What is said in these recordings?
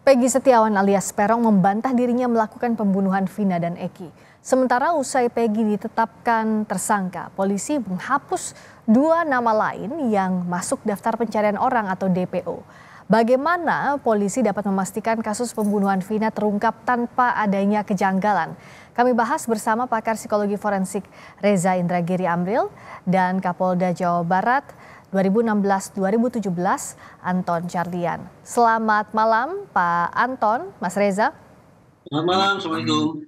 Peggy Setiawan alias Peron membantah dirinya melakukan pembunuhan Vina dan Eki. Sementara usai Peggy ditetapkan tersangka, polisi menghapus 2 nama lain yang masuk daftar pencarian orang atau DPO. Bagaimana polisi dapat memastikan kasus pembunuhan Vina terungkap tanpa adanya kejanggalan? Kami bahas bersama pakar psikologi forensik Reza Indragiri Amril dan Kapolda Jawa Barat 2016-2017 Anton Carlyan. Selamat malam Pak Anton, Mas Reza. Selamat malam, Assalamualaikum.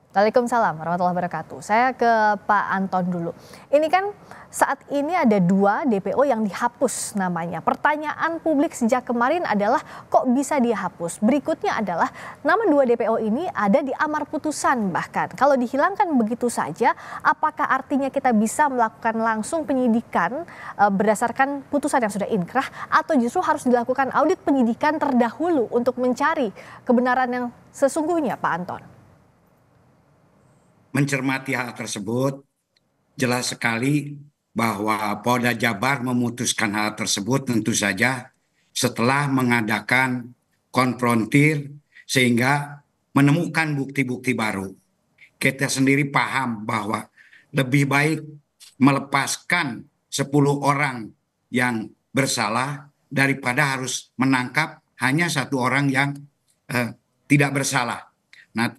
Waalaikumsalam warahmatullahi wabarakatuh. Saya ke Pak Anton dulu. Ini kan saat ini ada 2 DPO yang dihapus namanya. Pertanyaan publik sejak kemarin adalah kok bisa dihapus? Berikutnya adalah nama 2 DPO ini ada di amar putusan bahkan. Kalau dihilangkan begitu saja, apakah artinya kita bisa melakukan langsung penyidikan berdasarkan putusan yang sudah inkrah atau justru harus dilakukan audit penyidikan terdahulu untuk mencari kebenaran yang sesungguhnya, Pak Anton? Mencermati hal tersebut, jelas sekali bahwa Polda Jabar memutuskan hal tersebut tentu saja setelah mengadakan konfrontir sehingga menemukan bukti-bukti baru. Kita sendiri paham bahwa lebih baik melepaskan 10 orang yang bersalah daripada harus menangkap hanya 1 orang yang tidak bersalah. Nah,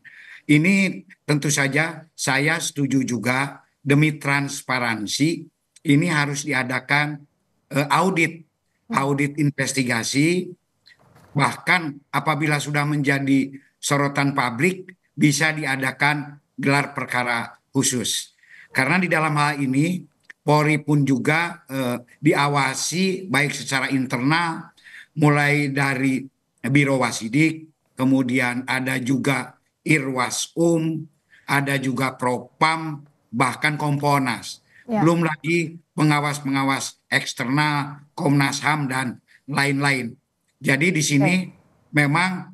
ini tentu saja saya setuju juga demi transparansi ini harus diadakan audit investigasi, bahkan apabila sudah menjadi sorotan publik bisa diadakan gelar perkara khusus. Karena di dalam hal ini Polri pun juga diawasi baik secara internal mulai dari Biro Wasidik, kemudian ada juga Irwasum, ada juga Propam, bahkan Kompolnas. Ya. Belum lagi pengawas-pengawas eksternal, Komnas HAM dan lain-lain. Jadi di sini memang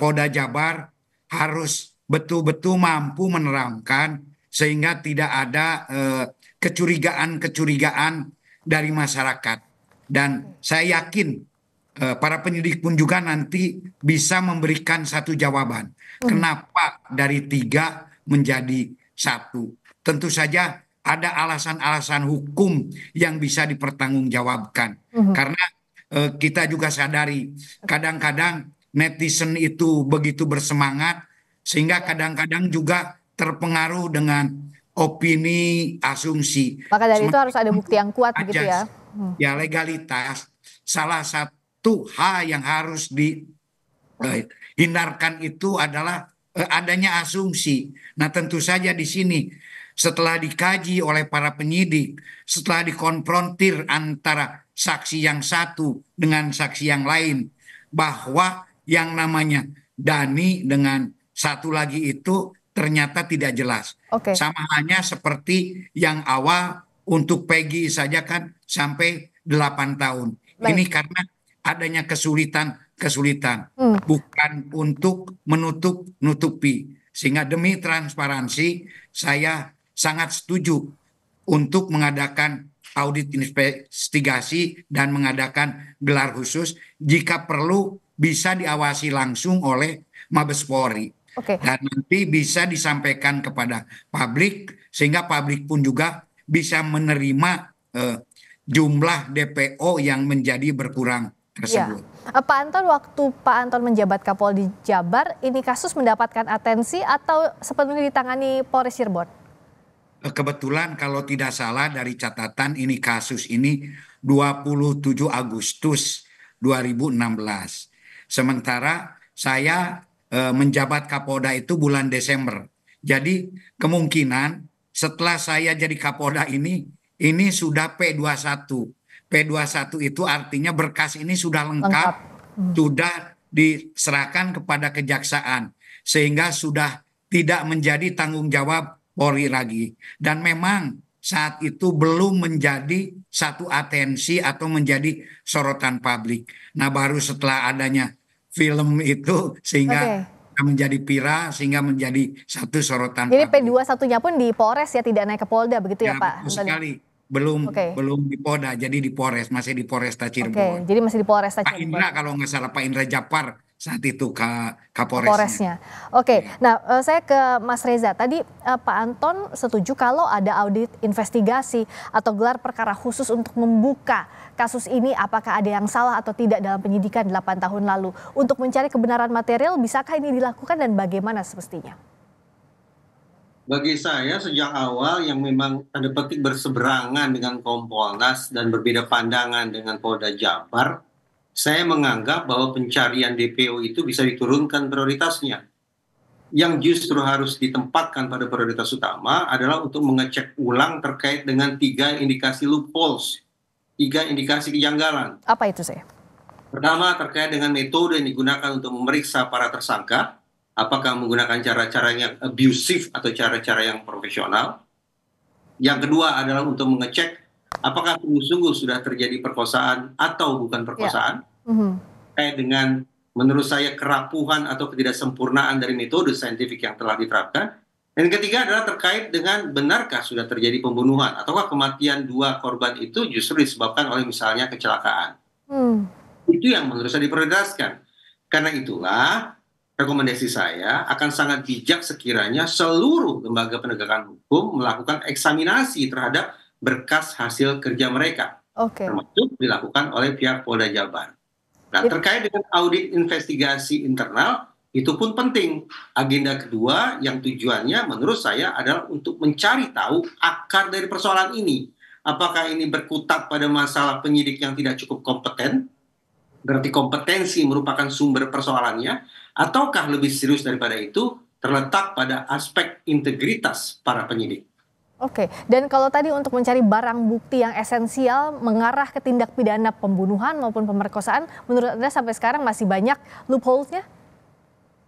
Polda Jabar harus betul-betul mampu menerangkan sehingga tidak ada kecurigaan-kecurigaan dari masyarakat. Dan saya yakin para penyidik pun juga nanti bisa memberikan satu jawaban. Kenapa dari 3 menjadi 1? Tentu saja ada alasan-alasan hukum yang bisa dipertanggungjawabkan. Karena kita juga sadari kadang-kadang netizen itu begitu bersemangat sehingga kadang-kadang juga terpengaruh dengan opini, asumsi. Maka dari itu harus ada bukti yang kuat begitu ya. Ya, legalitas salah satu hal yang harus dihindarkan itu adalah adanya asumsi. Nah, tentu saja di sini setelah dikaji oleh para penyidik, setelah dikonfrontir antara saksi yang satu dengan saksi yang lain, bahwa yang namanya Dani dengan satu lagi itu ternyata tidak jelas. Sama halnya seperti yang awal untuk Peggy saja kan sampai 8 tahun. Ini karena adanya kesulitan, bukan untuk menutupi. Sehingga demi transparansi saya sangat setuju untuk mengadakan audit investigasi dan mengadakan gelar khusus jika perlu bisa diawasi langsung oleh Mabes Polri. Dan nanti bisa disampaikan kepada publik sehingga publik pun juga bisa menerima jumlah DPO yang menjadi berkurang tersebut. Ya. Pak Anton, waktu Pak Anton menjabat Kapolda Jabar, ini kasus mendapatkan atensi atau sepenuhnya ditangani Polres Cirebon? Kebetulan kalau tidak salah dari catatan ini kasus ini 27 Agustus 2016. Sementara saya menjabat Kapolda itu bulan Desember. Jadi kemungkinan setelah saya jadi Kapolda ini sudah P21. P21 itu artinya berkas ini sudah lengkap. Sudah diserahkan kepada kejaksaan sehingga sudah tidak menjadi tanggung jawab Polri lagi. Dan memang saat itu belum menjadi satu atensi atau menjadi sorotan publik. Nah, baru setelah adanya film itu sehingga menjadi viral sehingga menjadi satu sorotan. Jadi P21-nya pun di Polres ya, tidak naik ke Polda begitu ya, Pak? Betul sekali. Belum di Polda, jadi di Polres, masih di Polresta Cirebon. Jadi masih di Polresta Pak Cirebon. Indra kalau nggak salah, Pak Indra Japar saat itu Kapolresnya. Polresnya. Oke, nah saya ke Mas Reza. Tadi Pak Anton setuju kalau ada audit investigasi atau gelar perkara khusus untuk membuka kasus ini apakah ada yang salah atau tidak dalam penyidikan 8 tahun lalu. Untuk mencari kebenaran material, bisakah ini dilakukan dan bagaimana semestinya? Bagi saya sejak awal yang memang tanda petik berseberangan dengan Kompolnas dan berbeda pandangan dengan Polda Jabar, saya menganggap bahwa pencarian DPO itu bisa diturunkan prioritasnya. Yang justru harus ditempatkan pada prioritas utama adalah untuk mengecek ulang terkait dengan 3 indikasi loopholes, 3 indikasi kejanggalan. Apa itu saya? Pertama, terkait dengan metode yang digunakan untuk memeriksa para tersangka, apakah menggunakan cara-cara yang abusive atau cara-cara yang profesional. Yang kedua adalah untuk mengecek apakah sungguh-sungguh sudah terjadi perkosaan atau bukan perkosaan. Terkait dengan menurut saya kerapuhan atau ketidaksempurnaan dari metode saintifik yang telah diterapkan. Dan ketiga adalah terkait dengan benarkah sudah terjadi pembunuhan ataukah kematian 2 korban itu justru disebabkan oleh misalnya kecelakaan. Itu yang menurut saya diprioritaskan. Karena itulah rekomendasi saya akan sangat bijak sekiranya seluruh lembaga penegakan hukum melakukan eksaminasi terhadap berkas hasil kerja mereka, termasuk dilakukan oleh pihak Polda Jabar. Nah, terkait dengan audit investigasi internal, itu pun penting. Agenda kedua yang tujuannya menurut saya adalah untuk mencari tahu akar dari persoalan ini. Apakah ini berkutat pada masalah penyidik yang tidak cukup kompeten, berarti kompetensi merupakan sumber persoalannya, ataukah lebih serius daripada itu terletak pada aspek integritas para penyidik. Oke, dan kalau tadi untuk mencari barang bukti yang esensial mengarah ke tindak pidana pembunuhan maupun pemerkosaan, menurut Anda sampai sekarang masih banyak loopholes-nya?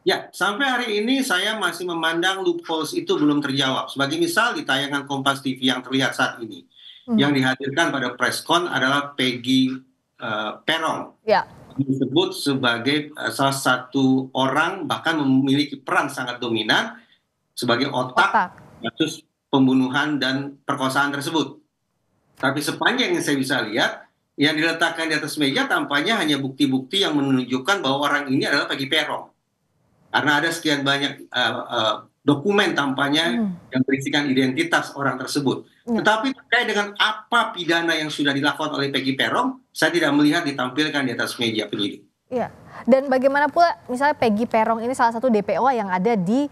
Ya, sampai hari ini saya masih memandang loopholes itu belum terjawab. Sebagai misal di tayangan Kompas TV yang terlihat saat ini, yang dihadirkan pada preskon adalah Peggy Peron. Ya. Disebut sebagai salah satu orang bahkan memiliki peran sangat dominan sebagai otak kasus pembunuhan dan perkosaan tersebut. Tapi sepanjang yang saya bisa lihat, yang diletakkan di atas meja tampaknya hanya bukti-bukti yang menunjukkan bahwa orang ini adalah Peggy Peron. Karena ada sekian banyak dokumen tampaknya yang berisikan identitas orang tersebut. Tetapi terkait dengan apa pidana yang sudah dilakukan oleh Peggy Peron, saya tidak melihat ditampilkan di atas meja penyidik. Iya, dan bagaimana pula misalnya Peggy Peron ini salah satu DPO yang ada di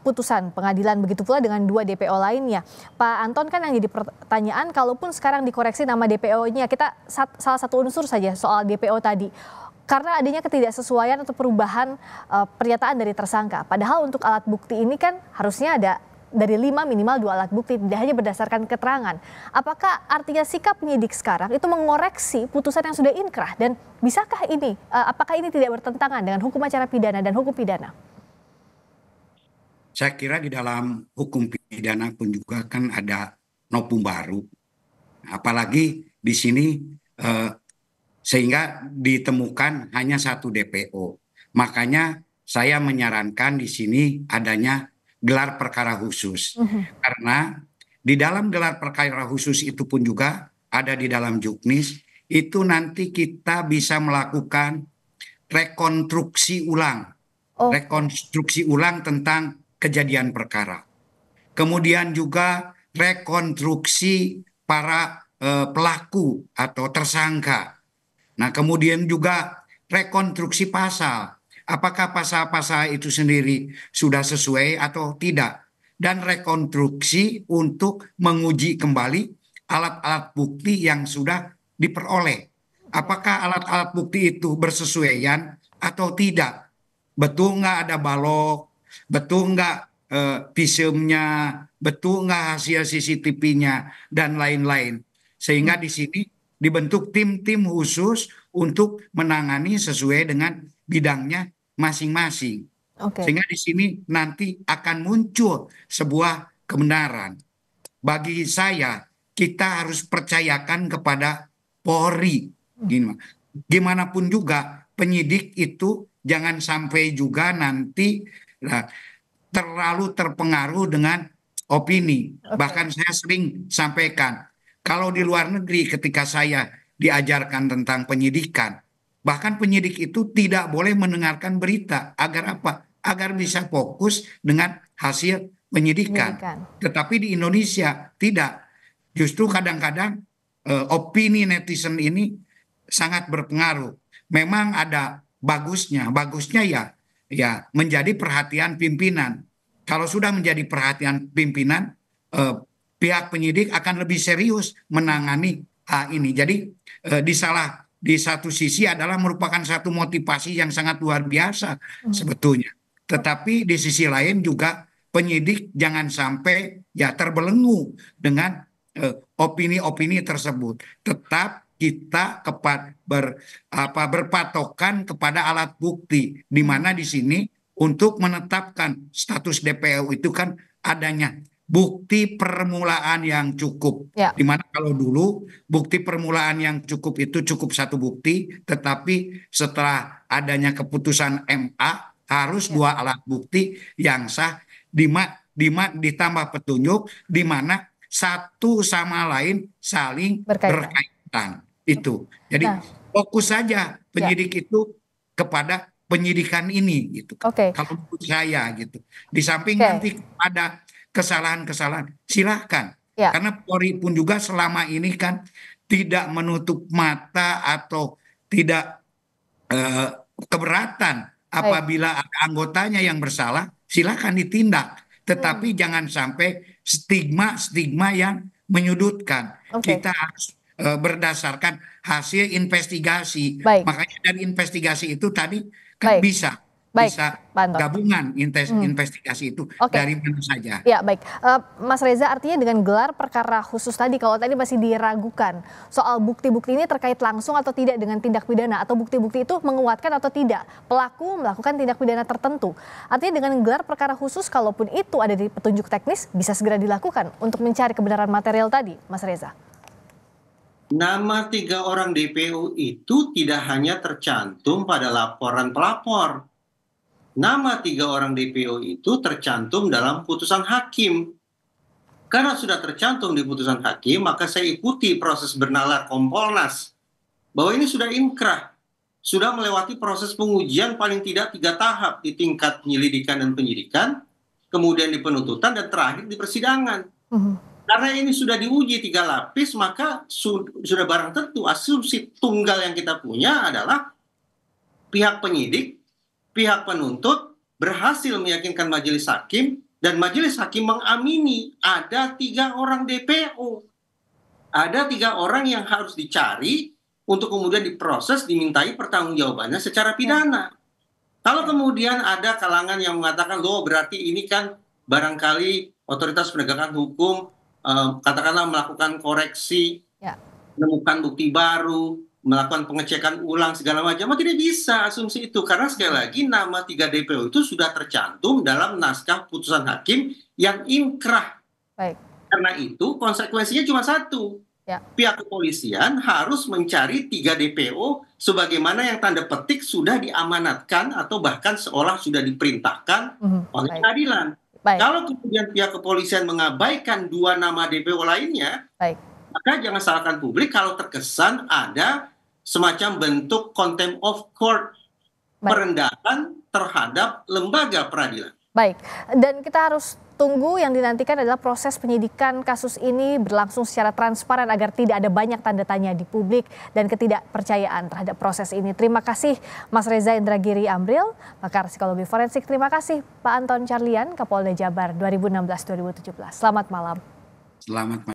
putusan pengadilan, begitu pula dengan 2 DPO lainnya. Pak Anton, kan yang jadi pertanyaan, kalaupun sekarang dikoreksi nama DPO-nya, kita salah satu unsur saja soal DPO tadi. Karena adanya ketidaksesuaian atau perubahan pernyataan dari tersangka. Padahal untuk alat bukti ini kan harusnya ada dari 5 minimal 2 alat bukti, tidak hanya berdasarkan keterangan. Apakah artinya sikap penyidik sekarang itu mengoreksi putusan yang sudah inkrah, dan bisakah ini, apakah ini tidak bertentangan dengan hukum acara pidana dan hukum pidana? Saya kira di dalam hukum pidana pun juga kan ada novum baru. Apalagi di sini sehingga ditemukan hanya 1 DPO. Makanya saya menyarankan di sini adanya gelar perkara khusus. Karena di dalam gelar perkara khusus itu pun juga ada di dalam juknis, itu nanti kita bisa melakukan rekonstruksi ulang. Rekonstruksi ulang tentang kejadian perkara. Kemudian juga rekonstruksi para pelaku atau tersangka. Nah, kemudian juga rekonstruksi pasal. Apakah pasal-pasal itu sendiri sudah sesuai atau tidak. Dan rekonstruksi untuk menguji kembali alat-alat bukti yang sudah diperoleh. Apakah alat-alat bukti itu bersesuaian atau tidak. Betul nggak ada balok, betul nggak visumnya, betul nggak hasil CCTV-nya, dan lain-lain. Sehingga di sini dibentuk tim-tim khusus untuk menangani sesuai dengan bidangnya masing-masing. Sehingga di sini nanti akan muncul sebuah kebenaran. Bagi saya, kita harus percayakan kepada Polri. Gimana pun juga penyidik itu jangan sampai juga nanti terlalu terpengaruh dengan opini. Bahkan saya sering sampaikan, kalau di luar negeri ketika saya diajarkan tentang penyidikan, Bahkan penyidik itu tidak boleh mendengarkan berita. Agar apa? Agar bisa fokus dengan hasil penyidikan. Penyidikan. Tetapi di Indonesia tidak. Justru kadang-kadang opini netizen ini sangat berpengaruh. Memang ada bagusnya. Bagusnya ya menjadi perhatian pimpinan. Kalau sudah menjadi perhatian pimpinan, pihak penyidik akan lebih serius menangani hal ini. Jadi di satu sisi adalah merupakan satu motivasi yang sangat luar biasa sebetulnya. Tetapi di sisi lain juga penyidik jangan sampai ya terbelenggu dengan opini-opini tersebut. Tetap kita berpatokan kepada alat bukti, di mana di sini untuk menetapkan status DPO itu kan adanya bukti permulaan yang cukup. Ya. Dimana kalau dulu bukti permulaan yang cukup itu cukup satu bukti, tetapi setelah adanya keputusan MA harus dua alat bukti yang sah, ditambah petunjuk, di mana satu sama lain saling berkaitan. Itu. Jadi fokus saja penyidik itu kepada penyidikan ini gitu. Kalau menurut saya gitu. Di samping nanti ada kesalahan-kesalahan, silahkan. Karena Polri pun juga selama ini kan tidak menutup mata atau tidak keberatan apabila ada anggotanya yang bersalah, silahkan ditindak. Tetapi jangan sampai stigma-stigma yang menyudutkan. Kita harus berdasarkan hasil investigasi. Makanya dari investigasi itu tadi kan bisa gabungan investigasi itu dari mana saja. Ya, baik. Mas Reza, artinya dengan gelar perkara khusus tadi, kalau tadi masih diragukan soal bukti-bukti ini terkait langsung atau tidak dengan tindak pidana, atau bukti-bukti itu menguatkan atau tidak pelaku melakukan tindak pidana tertentu. Artinya dengan gelar perkara khusus, kalaupun itu ada di petunjuk teknis, bisa segera dilakukan untuk mencari kebenaran material tadi, Mas Reza. Nama 3 orang DPO itu tidak hanya tercantum pada laporan pelapor. Nama 3 orang DPO itu tercantum dalam putusan hakim. Karena sudah tercantum di putusan hakim, maka saya ikuti proses bernalar Kompolnas bahwa ini sudah inkrah, sudah melewati proses pengujian paling tidak 3 tahap di tingkat penyelidikan dan penyidikan, kemudian di penuntutan, dan terakhir di persidangan. Karena ini sudah diuji 3 lapis, maka sudah barang tentu asumsi tunggal yang kita punya adalah pihak penyidik, pihak penuntut berhasil meyakinkan majelis hakim, dan majelis hakim mengamini ada 3 orang DPO. Ada 3 orang yang harus dicari untuk kemudian diproses, dimintai pertanggungjawabannya secara pidana. Kalau kemudian ada kalangan yang mengatakan, loh berarti ini kan barangkali otoritas penegakan hukum katakanlah melakukan koreksi, menemukan bukti baru, melakukan pengecekan ulang segala macam, tidak bisa asumsi itu, karena sekali lagi nama 3 DPO itu sudah tercantum dalam naskah putusan hakim yang inkrah. Karena itu konsekuensinya cuma satu, pihak kepolisian harus mencari 3 DPO sebagaimana yang tanda petik sudah diamanatkan atau bahkan seolah sudah diperintahkan oleh pengadilan. Kalau kemudian pihak kepolisian mengabaikan 2 nama DPO lainnya, maka jangan salahkan publik kalau terkesan ada semacam bentuk contempt of court, perendahan terhadap lembaga peradilan. Baik, dan kita harus tunggu, yang dinantikan adalah proses penyidikan kasus ini berlangsung secara transparan agar tidak ada banyak tanda tanya di publik dan ketidakpercayaan terhadap proses ini. Terima kasih Mas Reza Indragiri Amril, pakar psikologi forensik. Terima kasih Pak Anton Carlian, Kapolda Jabar 2016-2017. Selamat malam. Selamat malam.